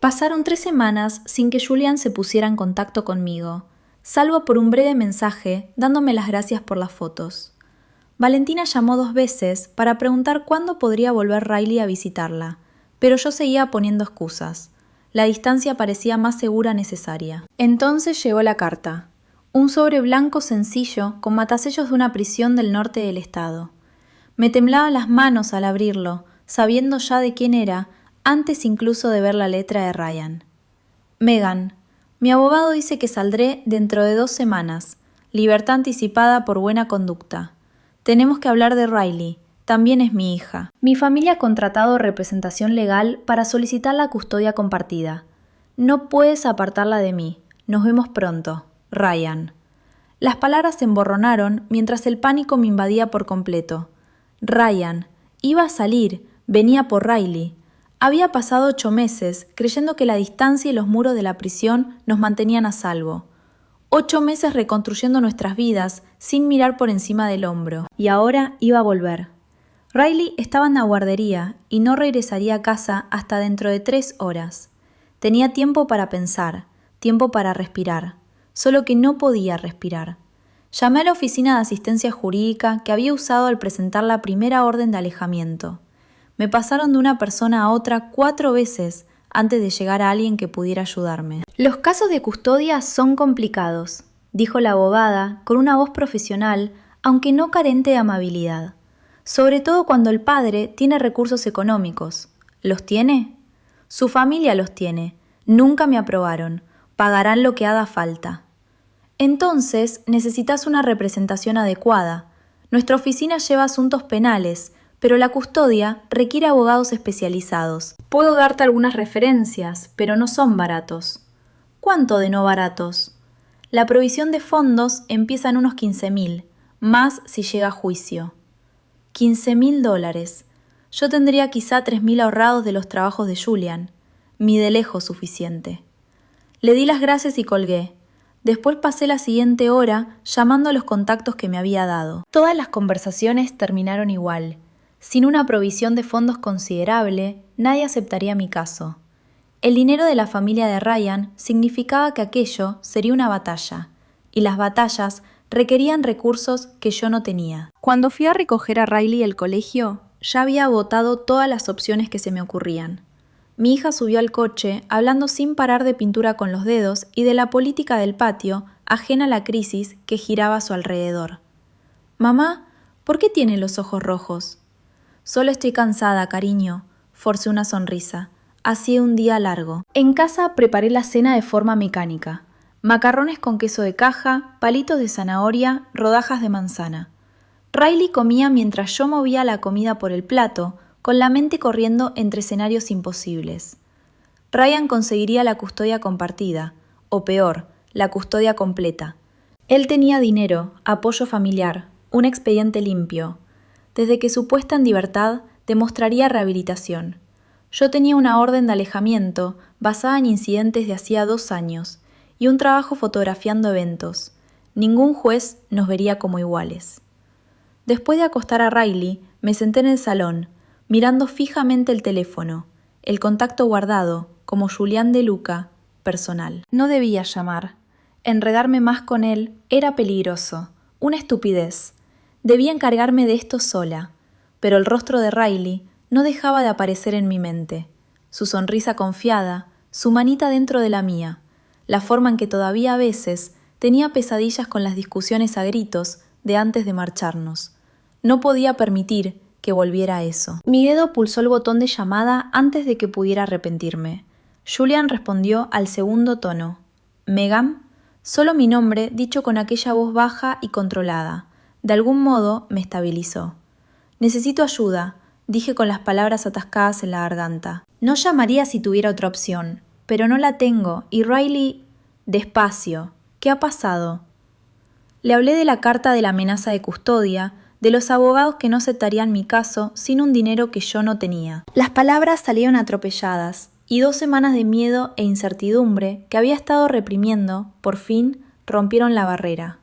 Pasaron 3 semanas sin que Julian se pusiera en contacto conmigo, salvo por un breve mensaje dándome las gracias por las fotos. Valentina llamó 2 veces para preguntar cuándo podría volver Riley a visitarla, pero yo seguía poniendo excusas. La distancia parecía más segura necesaria. Entonces llegó la carta. Un sobre blanco sencillo con matasellos de una prisión del norte del estado. Me temblaban las manos al abrirlo, sabiendo ya de quién era, antes incluso de ver la letra de Ryan. Megan, mi abogado dice que saldré dentro de 2 semanas. Libertad anticipada por buena conducta. Tenemos que hablar de Riley. También es mi hija. Mi familia ha contratado representación legal para solicitar la custodia compartida. No puedes apartarla de mí. Nos vemos pronto. Ryan. Las palabras se emborronaron mientras el pánico me invadía por completo. Ryan. Iba a salir. Venía por Riley. Había pasado 8 meses creyendo que la distancia y los muros de la prisión nos mantenían a salvo. 8 meses reconstruyendo nuestras vidas sin mirar por encima del hombro. Y ahora iba a volver. Riley estaba en la guardería y no regresaría a casa hasta dentro de 3 horas. Tenía tiempo para pensar, tiempo para respirar, solo que no podía respirar. Llamé a la oficina de asistencia jurídica que había usado al presentar la primera orden de alejamiento. Me pasaron de una persona a otra 4 veces antes de llegar a alguien que pudiera ayudarme. Los casos de custodia son complicados, dijo la abogada con una voz profesional, aunque no carente de amabilidad. Sobre todo cuando el padre tiene recursos económicos. ¿Los tiene? Su familia los tiene. Nunca me aprobaron. Pagarán lo que haga falta. Entonces necesitas una representación adecuada. Nuestra oficina lleva asuntos penales, pero la custodia requiere abogados especializados. Puedo darte algunas referencias, pero no son baratos. ¿Cuánto de no baratos? La provisión de fondos empieza en unos 15.000, más si llega a juicio. $15.000. Yo tendría quizá 3.000 ahorrados de los trabajos de Julian. Ni de lejos suficiente. Le di las gracias y colgué. Después pasé la siguiente hora llamando a los contactos que me había dado. Todas las conversaciones terminaron igual. Sin una provisión de fondos considerable, nadie aceptaría mi caso. El dinero de la familia de Ryan significaba que aquello sería una batalla, y las batallas requerían recursos que yo no tenía. Cuando fui a recoger a Riley del colegio, ya había agotado todas las opciones que se me ocurrían. Mi hija subió al coche, hablando sin parar de pintura con los dedos y de la política del patio, ajena a la crisis que giraba a su alrededor. «Mamá, ¿por qué tiene los ojos rojos?» «Solo estoy cansada, cariño», forcé una sonrisa. Hacía un día largo. En casa preparé la cena de forma mecánica. Macarrones con queso de caja, palitos de zanahoria, rodajas de manzana. Riley comía mientras yo movía la comida por el plato, con la mente corriendo entre escenarios imposibles. Ryan conseguiría la custodia compartida, o peor, la custodia completa. Él tenía dinero, apoyo familiar, un expediente limpio. Desde que su puesta en libertad demostraría rehabilitación. Yo tenía una orden de alejamiento basada en incidentes de hacía 2 años y un trabajo fotografiando eventos. Ningún juez nos vería como iguales. Después de acostar a Riley, me senté en el salón, mirando fijamente el teléfono, el contacto guardado, como Julián de Luca, personal. No debía llamar. Enredarme más con él era peligroso, una estupidez. Debía encargarme de esto sola, pero el rostro de Riley no dejaba de aparecer en mi mente. Su sonrisa confiada, su manita dentro de la mía, la forma en que todavía a veces tenía pesadillas con las discusiones a gritos de antes de marcharnos. No podía permitir que volviera a eso. Mi dedo pulsó el botón de llamada antes de que pudiera arrepentirme. Julian respondió al segundo tono. «¿Megan?» Solo mi nombre, dicho con aquella voz baja y controlada. De algún modo me estabilizó. «Necesito ayuda», dije con las palabras atascadas en la garganta. No llamaría si tuviera otra opción, pero no la tengo, y Riley... Despacio. ¿Qué ha pasado? Le hablé de la carta de la amenaza de custodia, de los abogados que no aceptarían mi caso sin un dinero que yo no tenía. Las palabras salieron atropelladas, y 2 semanas de miedo e incertidumbre que había estado reprimiendo, por fin, rompieron la barrera.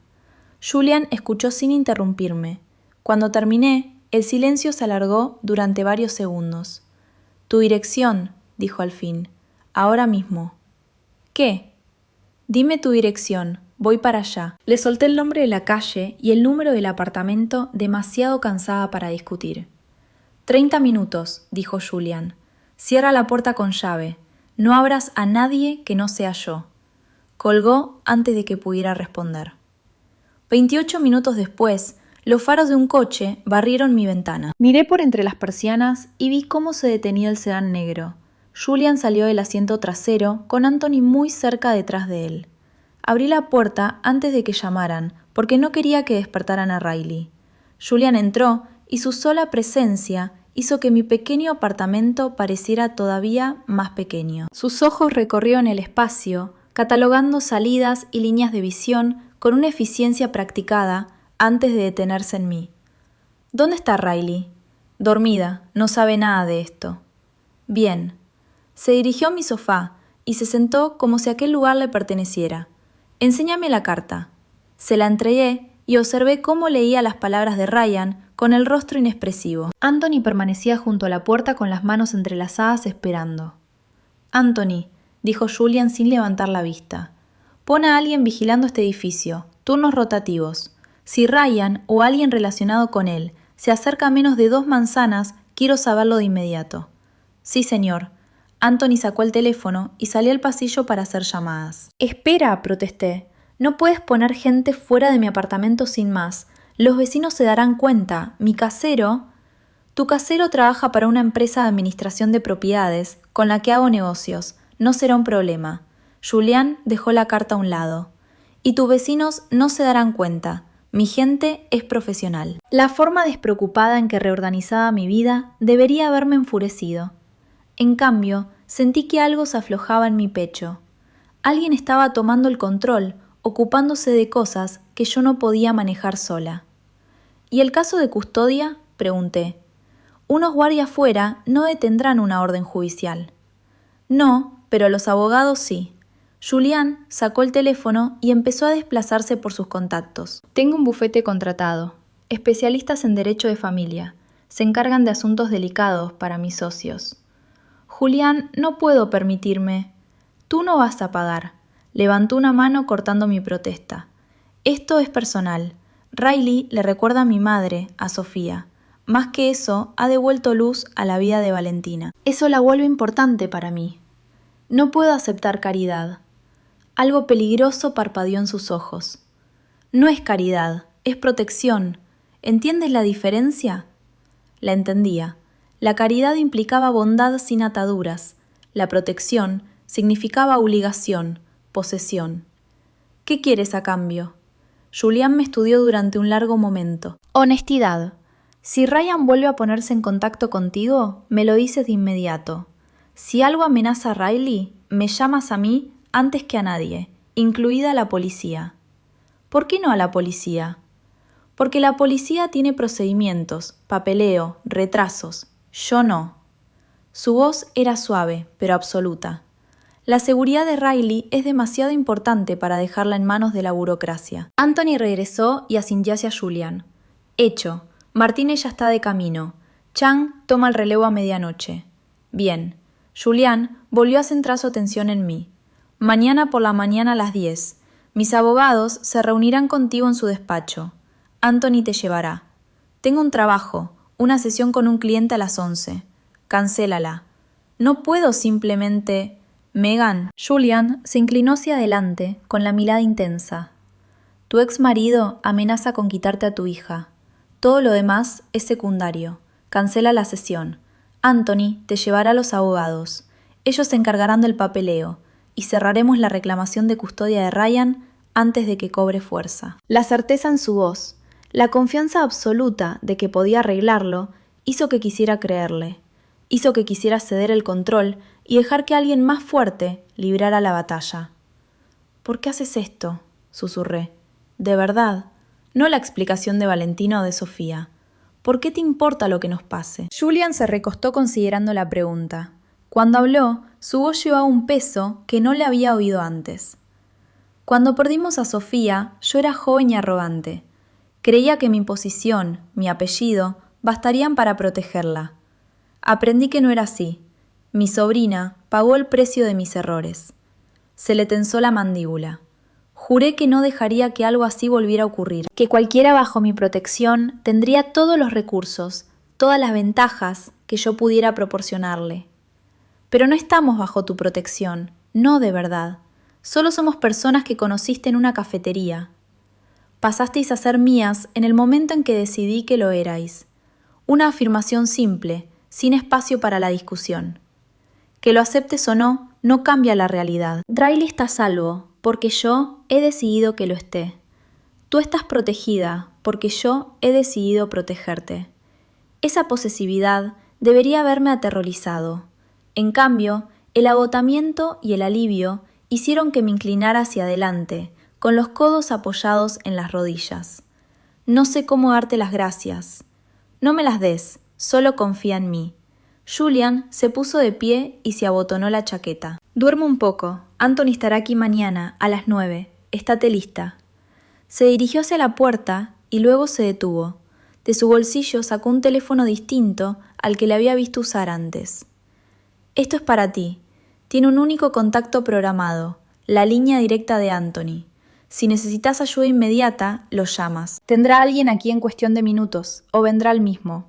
Julian escuchó sin interrumpirme. Cuando terminé, el silencio se alargó durante varios segundos. «Tu dirección», dijo al fin. ahora mismo. ¿Qué? Dime tu dirección, voy para allá. Le solté el nombre de la calle y el número del apartamento, demasiado cansada para discutir. 30 minutos, dijo Julian. Cierra la puerta con llave. No abras a nadie que no sea yo. Colgó antes de que pudiera responder. 28 minutos después, los faros de un coche barrieron mi ventana. Miré por entre las persianas y vi cómo se detenía el sedán negro. Julian salió del asiento trasero, con Anthony muy cerca detrás de él. Abrí la puerta antes de que llamaran, porque no quería que despertaran a Riley. Julian entró y su sola presencia hizo que mi pequeño apartamento pareciera todavía más pequeño. Sus ojos recorrieron el espacio, catalogando salidas y líneas de visión con una eficiencia practicada antes de detenerse en mí. ¿Dónde está Riley? Dormida, no sabe nada de esto. Bien. Se dirigió a mi sofá y se sentó como si aquel lugar le perteneciera. Enséñame la carta. Se la entregué y observé cómo leía las palabras de Ryan con el rostro inexpresivo. Anthony permanecía junto a la puerta con las manos entrelazadas esperando. Anthony, dijo Julian sin levantar la vista, pon a alguien vigilando este edificio, turnos rotativos. Si Ryan o alguien relacionado con él se acerca a menos de 2 manzanas, quiero saberlo de inmediato. Sí, señor. Anthony sacó el teléfono y salió al pasillo para hacer llamadas. Espera, protesté. No puedes poner gente fuera de mi apartamento sin más. Los vecinos se darán cuenta. Mi casero... Tu casero trabaja para una empresa de administración de propiedades con la que hago negocios. No será un problema. Julian dejó la carta a un lado. Y tus vecinos no se darán cuenta. Mi gente es profesional. La forma despreocupada en que reorganizaba mi vida debería haberme enfurecido. En cambio, sentí que algo se aflojaba en mi pecho. Alguien estaba tomando el control, ocupándose de cosas que yo no podía manejar sola. ¿Y el caso de custodia? Pregunté. Unos guardias fuera no detendrán una orden judicial. No, pero los abogados sí. Julian sacó el teléfono y empezó a desplazarse por sus contactos. Tengo un bufete contratado. Especialistas en derecho de familia. Se encargan de asuntos delicados para mis socios. Julian, no puedo permitirme. Tú no vas a pagar. Levantó una mano cortando mi protesta. Esto es personal. Riley le recuerda a mi madre, a Sofía. Más que eso, ha devuelto luz a la vida de Valentina. Eso la vuelve importante para mí. No puedo aceptar caridad. Algo peligroso parpadeó en sus ojos. No es caridad, es protección. ¿Entiendes la diferencia? La entendía. La caridad implicaba bondad sin ataduras. La protección significaba obligación, posesión. ¿Qué quieres a cambio? Julian me estudió durante un largo momento. Honestidad. Si Ryan vuelve a ponerse en contacto contigo, me lo dices de inmediato. Si algo amenaza a Riley, me llamas a mí antes que a nadie, incluida la policía. ¿Por qué no a la policía? Porque la policía tiene procedimientos, papeleo, retrasos. Yo no. Su voz era suave, pero absoluta. La seguridad de Riley es demasiado importante para dejarla en manos de la burocracia. Anthony regresó y asintió hacia Julian. Hecho. Martínez ya está de camino. Chang toma el relevo a medianoche. Bien. Julian volvió a centrar su atención en mí. Mañana por la mañana a las 10. Mis abogados se reunirán contigo en su despacho. Anthony te llevará. Tengo un trabajo, una sesión con un cliente a las 11. Cancélala. No puedo simplemente... Megan. Julian se inclinó hacia adelante, con la mirada intensa. Tu ex marido amenaza con quitarte a tu hija. Todo lo demás es secundario. Cancela la sesión. Anthony te llevará a los abogados. Ellos se encargarán del papeleo y cerraremos la reclamación de custodia de Ryan antes de que cobre fuerza. La certeza en su voz, la confianza absoluta de que podía arreglarlo, hizo que quisiera creerle. Hizo que quisiera ceder el control y dejar que alguien más fuerte librara la batalla. ¿Por qué haces esto?, susurré. ¿De verdad? No la explicación de Valentina o de Sofía. ¿Por qué te importa lo que nos pase? Julian se recostó considerando la pregunta. Cuando habló, su voz llevaba un peso que no le había oído antes. Cuando perdimos a Sofía, yo era joven y arrogante. Creía que mi posición, mi apellido, bastarían para protegerla. Aprendí que no era así. Mi sobrina pagó el precio de mis errores. Se le tensó la mandíbula. Juré que no dejaría que algo así volviera a ocurrir, que cualquiera bajo mi protección tendría todos los recursos, todas las ventajas que yo pudiera proporcionarle. Pero no estamos bajo tu protección, no de verdad. Solo somos personas que conociste en una cafetería. Pasasteis a ser mías en el momento en que decidí que lo erais. Una afirmación simple, sin espacio para la discusión. Que lo aceptes o no, no cambia la realidad. Riley está a salvo, porque yo he decidido que lo esté. Tú estás protegida, porque yo he decidido protegerte. Esa posesividad debería haberme aterrorizado. En cambio, el agotamiento y el alivio hicieron que me inclinara hacia adelante, con los codos apoyados en las rodillas. No sé cómo darte las gracias. No me las des, solo confía en mí. Julian se puso de pie y se abotonó la chaqueta. Duermo un poco. Anthony estará aquí mañana, a las 9. Estate lista. Se dirigió hacia la puerta y luego se detuvo. De su bolsillo sacó un teléfono distinto al que le había visto usar antes. Esto es para ti. Tiene un único contacto programado, la línea directa de Anthony. Si necesitas ayuda inmediata, lo llamas. Tendrá alguien aquí en cuestión de minutos, o vendrá él mismo.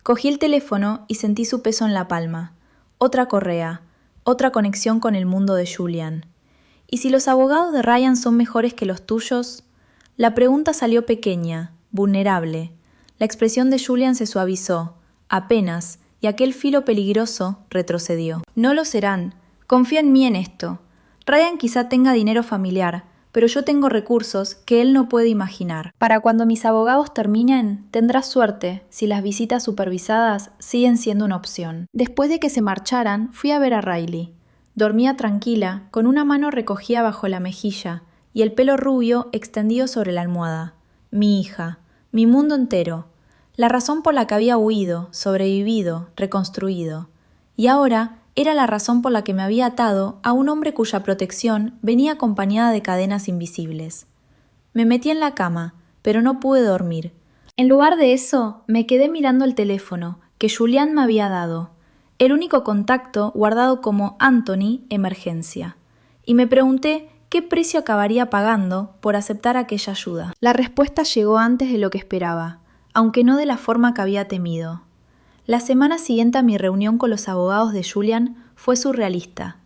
Cogí el teléfono y sentí su peso en la palma. Otra correa, otra conexión con el mundo de Julian. ¿Y si los abogados de Ryan son mejores que los tuyos? La pregunta salió pequeña, vulnerable. La expresión de Julian se suavizó, apenas, y aquel filo peligroso retrocedió. No lo serán. Confía en mí en esto. Ryan quizá tenga dinero familiar, pero yo tengo recursos que él no puede imaginar. Para cuando mis abogados terminen, tendrás suerte si las visitas supervisadas siguen siendo una opción. Después de que se marcharan, fui a ver a Riley. Dormía tranquila, con una mano recogida bajo la mejilla y el pelo rubio extendido sobre la almohada. Mi hija, mi mundo entero, la razón por la que había huido, sobrevivido, reconstruido. Y ahora era la razón por la que me había atado a un hombre cuya protección venía acompañada de cadenas invisibles. Me metí en la cama, pero no pude dormir. En lugar de eso, me quedé mirando el teléfono que Julian me había dado, el único contacto guardado como Anthony Emergencia, y me pregunté qué precio acabaría pagando por aceptar aquella ayuda. La respuesta llegó antes de lo que esperaba, aunque no de la forma que había temido. La semana siguiente a mi reunión con los abogados de Julian fue surrealista.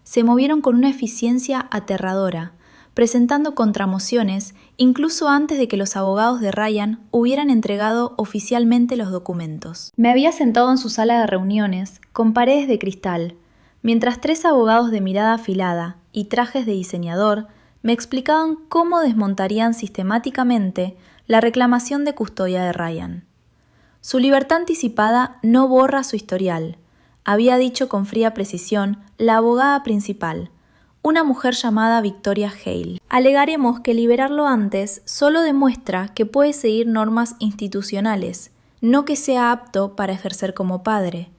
Se movieron con una eficiencia aterradora, presentando contramociones incluso antes de que los abogados de Ryan hubieran entregado oficialmente los documentos. Me había sentado en su sala de reuniones, con paredes de cristal, mientras 3 abogados de mirada afilada y trajes de diseñador me explicaban cómo desmontarían sistemáticamente la reclamación de custodia de Ryan. Su libertad anticipada no borra su historial, había dicho con fría precisión la abogada principal, una mujer llamada Victoria Hale. Alegaremos que liberarlo antes solo demuestra que puede seguir normas institucionales, no que sea apto para ejercer como padre.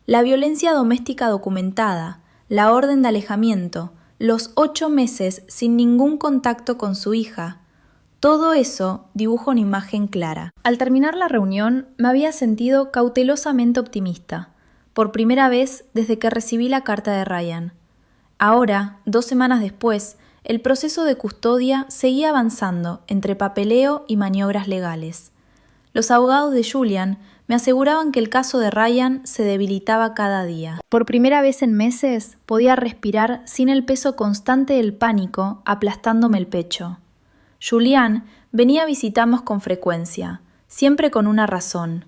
La violencia doméstica documentada, la orden de alejamiento, los 8 meses sin ningún contacto con su hija, todo eso dibuja una imagen clara. Al terminar la reunión, me había sentido cautelosamente optimista, por primera vez desde que recibí la carta de Ryan. Ahora, 2 semanas después, el proceso de custodia seguía avanzando entre papeleo y maniobras legales. Los abogados de Julian me aseguraban que el caso de Ryan se debilitaba cada día. Por primera vez en meses, podía respirar sin el peso constante del pánico aplastándome el pecho. Julian venía a visitarnos con frecuencia, siempre con una razón.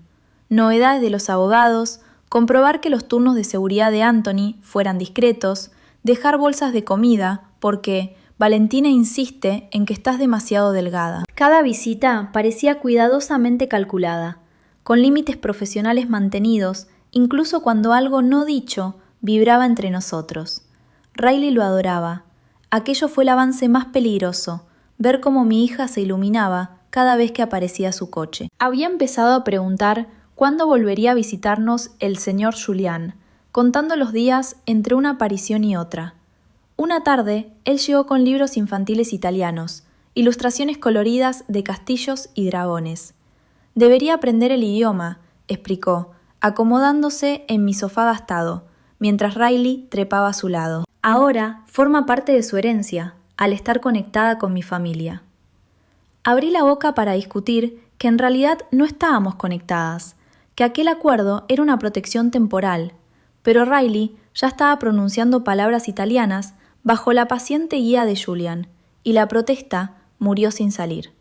Novedades de los abogados, comprobar que los turnos de seguridad de Anthony fueran discretos, dejar bolsas de comida, porque Valentina insiste en que estás demasiado delgada. Cada visita parecía cuidadosamente calculada, con límites profesionales mantenidos, incluso cuando algo no dicho vibraba entre nosotros. Riley lo adoraba. Aquello fue el avance más peligroso, ver cómo mi hija se iluminaba cada vez que aparecía su coche. Había empezado a preguntar cuándo volvería a visitarnos el señor Julian, contando los días entre una aparición y otra. Una tarde, él llegó con libros infantiles italianos, ilustraciones coloridas de castillos y dragones. Debería aprender el idioma, explicó, acomodándose en mi sofá gastado, mientras Riley trepaba a su lado. Ahora forma parte de su herencia, al estar conectada con mi familia. Abrí la boca para discutir que en realidad no estábamos conectadas, que aquel acuerdo era una protección temporal, pero Riley ya estaba pronunciando palabras italianas bajo la paciente guía de Julian, y la protesta murió sin salir.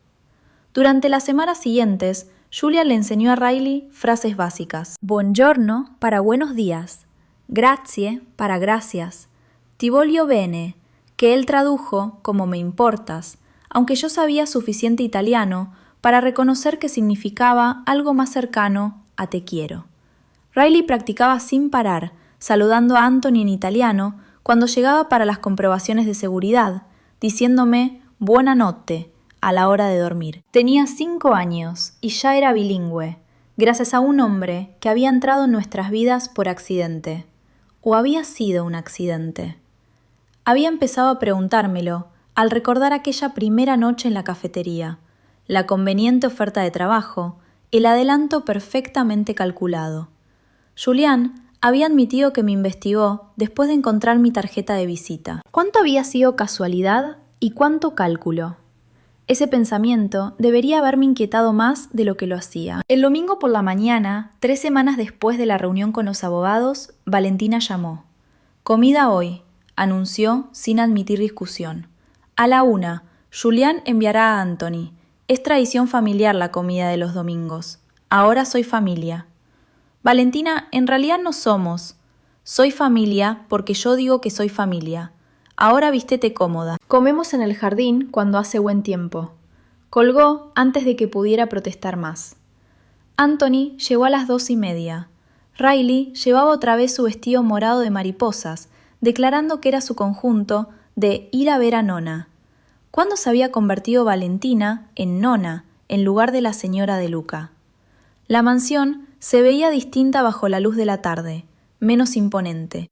Durante las semanas siguientes, Julian le enseñó a Riley frases básicas. Buongiorno para buenos días, grazie para gracias, ti voglio bene, que él tradujo como me importas, aunque yo sabía suficiente italiano para reconocer que significaba algo más cercano a te quiero. Riley practicaba sin parar, saludando a Anthony en italiano cuando llegaba para las comprobaciones de seguridad, diciéndome buonanotte a la hora de dormir. Tenía 5 años y ya era bilingüe, gracias a un hombre que había entrado en nuestras vidas por accidente. ¿O había sido un accidente? Había empezado a preguntármelo al recordar aquella primera noche en la cafetería, la conveniente oferta de trabajo, el adelanto perfectamente calculado. Julian había admitido que me investigó después de encontrar mi tarjeta de visita. ¿Cuánto había sido casualidad y cuánto cálculo? Ese pensamiento debería haberme inquietado más de lo que lo hacía. El domingo por la mañana, 3 semanas después de la reunión con los abogados, Valentina llamó. «Comida hoy», anunció sin admitir discusión. «A la 1, Julian enviará a Anthony. Es tradición familiar la comida de los domingos. Ahora soy familia». «Valentina, en realidad no somos. Soy familia porque yo digo que soy familia. Ahora vístete cómoda. Comemos en el jardín cuando hace buen tiempo». Colgó antes de que pudiera protestar más. Anthony llegó a las 2:30. Riley llevaba otra vez su vestido morado de mariposas, declarando que era su conjunto de ir a ver a Nona. ¿Cuándo se había convertido Valentina en Nona, en lugar de la señora de Luca? La mansión se veía distinta bajo la luz de la tarde, menos imponente.